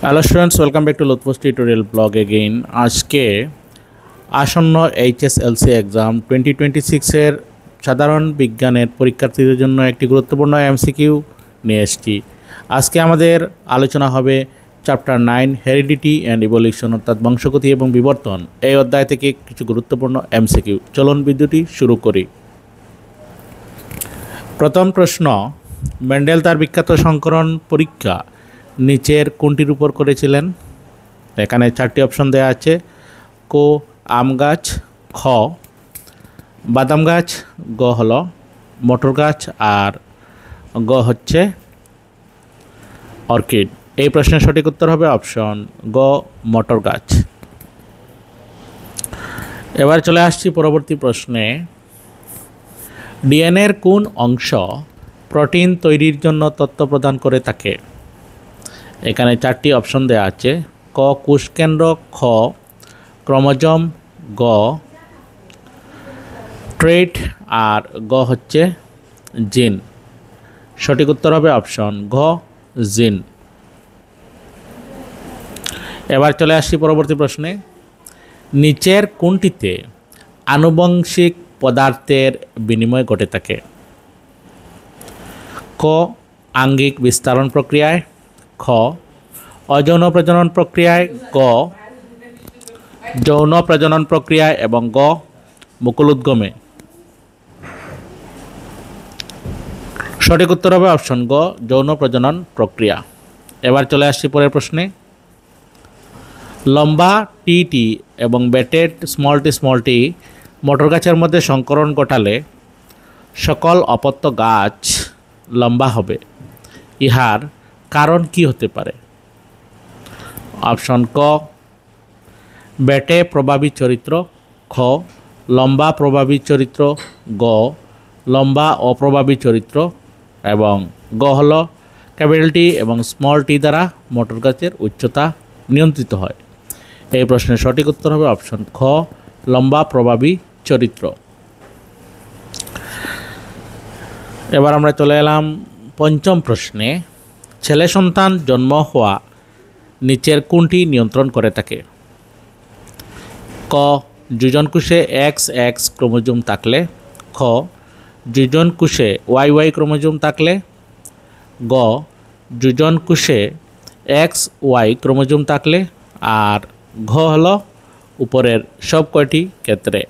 Hello students, welcome back to Lutfu's tutorial blog again. আজকে আসন্ন HSLC exam 2026-এর সাধারণ বিজ্ঞানের পরীক্ষার্থীদের জন্য একটি গুরুত্বপূর্ণ এমসিকিউ নিয়ে এসেছি। আজকে আমাদের আলোচনা হবে চ্যাপ্টার 9 হেরিডিটি অ্যান্ড ইভলিউশন, অর্থাৎ বংশগতি এবং বিবর্তন। এই অধ্যায় থেকে কিছু গুরুত্বপূর্ণ এমসিকিউ। চলুন ভিডিওটি শুরু করি। প্রথম প্রশ্ন, মেন্ডেল তার বিখ্যাত সংকরণ পরীক্ষা নিচের কোনটির উপর করেছিলেন? এখানে 4টি অপশন দেওয়া আছে। কো আম গাছ, খ বাদাম গাছ, গ হলো মটর গাছ, আর গ হচ্ছে অর্কিড। এই প্রশ্নের সঠিক উত্তর হবে অপশন গ মটর গাছ। এবার চলে আসছি পরবর্তী প্রশ্নে। ডিএনএর কোন অংশ প্রোটিন তৈরির জন্য তথ্য প্রদান করে থাকে? এখানে 4টি অপশন দেওয়া আছে। ক কোষকেন্দ্র, খ ক্রোমোজোম, গ ট্রেট, আর গ হচ্ছে জিন। সঠিক উত্তর হবে অপশন ঘ জিন। এবার চলে আসছি পরবর্তী প্রশ্নে। নিচের কোনটিতে আনুবংশিক পদার্থের বিনিময় ঘটে থাকে? ক আঙ্গিক বিস্তারণ প্রক্রিয়ায়, খ অযৌন প্রজনন প্রক্রিয়ায়, গ যৌন প্রজনন প্রক্রিয়ায় এবং গ মুকুলোদ্গমে। সঠিক উত্তর হবে অপশন গ যৌন প্রজনন প্রক্রিয়া। এবার চলে আসছি পরের প্রশ্নে। লম্বা টি এবং বেটেড স্মল টি মটর গাছের মধ্যে সংকরণ ঘটালে সকল অপত্য গাছ লম্বা হবে। ইহার কারণ কি হতে পারে? অপশন ক বেটে প্রভাবী চরিত্র, খ লম্বা প্রভাবী চরিত্র, গ লম্বা অপ্রভাবী চরিত্র, এবং গ হল ক্যাপিটাল টি এবং স্মল টি দ্বারা মটর গাছের উচ্চতা নিয়ন্ত্রিত হয়। এই প্রশ্নের সঠিক উত্তর হবে অপশন খ লম্বা প্রভাবী চরিত্র। এবার আমরা চলে এলাম পঞ্চম প্রশ্নে। ছেলে সন্তান জন্ম হওয়া নিচের কোনটি নিয়ন্ত্রণ করে থাকে? ক যুজন কোষে XX ক্রোমোজোম থাকলে, খ যুজন কোষে YY ক্রোমোজোম থাকলে, গ যুজন কোষে XY ক্রোমোজোম থাকলে, আর ঘ হলো উপরের সব কয়টি ক্ষেত্রে।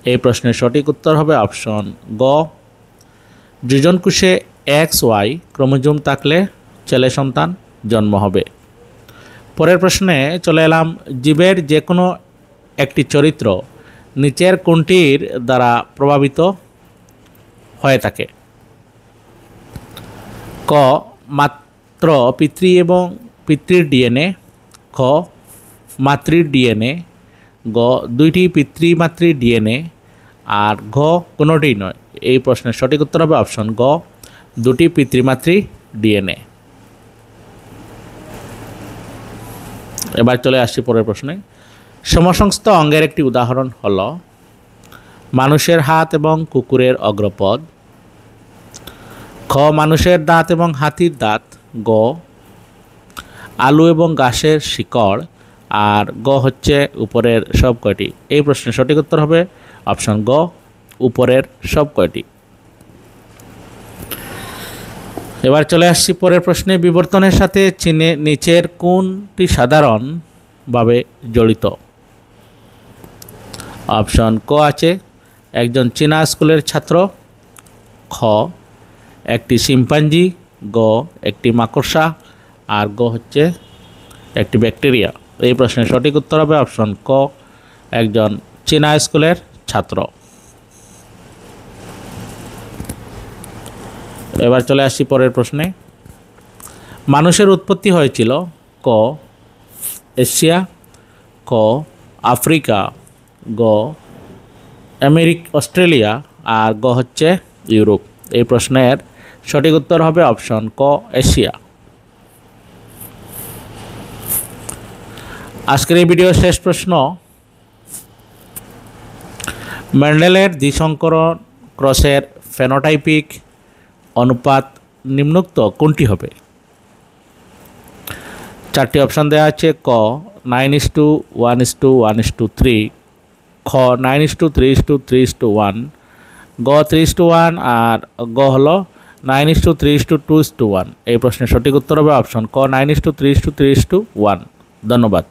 এই প্রশ্নের সঠিক উত্তর হবে অপশন গ যুজন কোষে XY ক্রোমোজোম থাকলে ছেলে সন্তান জন্ম হবে। পরের প্রশ্নে চলে এলাম। জীবের যে কোনো একটি চরিত্র নিচের কোনটির দ্বারা প্রভাবিত হয়ে থাকে? ক মাত্র পিতৃ এবং পিতৃর ডিএনএ, খ মাতৃর ডিএনএ, গ দুইটি পিতৃমাতৃর ডিএনএ, আর ঘ কোনোটিই নয়। এই প্রশ্নের সঠিক উত্তর হবে অপশন গ দুটি পিতৃমাতৃ ডিএনএ। এবার চলে আসছি পরের প্রশ্নে। সমসংস্থ অঙ্গের একটি উদাহরণ হল মানুষের হাত এবং কুকুরের অগ্রপদ, খ মানুষের দাঁত এবং হাতির দাঁত, গ আলু এবং ঘাসের শিকড়, আর গ হচ্ছে উপরের সব কয়টি। এই প্রশ্নের সঠিক উত্তর হবে অপশন গ উপরের সব কয়টি। এবার চলে আসছি পরের প্রশ্নে। বিবর্তনের সাথে চীনে নিচের কোনটি সাধারণভাবে জড়িত? অপশন ক আছে একজন চীনা স্কুলের ছাত্র, খ একটি শিম্পাঞ্জি, গ একটি মাকড়সা, আর গ হচ্ছে একটি ব্যাকটেরিয়া। এই প্রশ্নের সঠিক উত্তর হবে অপশন ক একজন চীনা স্কুলের ছাত্র। এবার চলে আসছি পরের প্রশ্নে। মানুষের উৎপত্তি হয়েছিল ক এশিয়া, ক আফ্রিকা, গ অস্ট্রেলিয়া, আর গ হচ্ছে ইউরোপ। এই প্রশ্নের সঠিক উত্তর হবে অপশন ক এশিয়া। আজকের এই ভিডিওর শেষ প্রশ্ন। মেন্ডেলের দ্বিসংকরণ ক্রসের ফেনোটাইপিক অনুপাত নিম্নোক্ত কোনটি হবে? চারটি অপশান দেওয়া আছে। ক 9:1:1:3, খ 9:3:3:1, গ 3:1 আর গ হলো 9:3:2:1। এই প্রশ্নের সঠিক উত্তর হবে অপশন ক 9:3:3:1। ধন্যবাদ।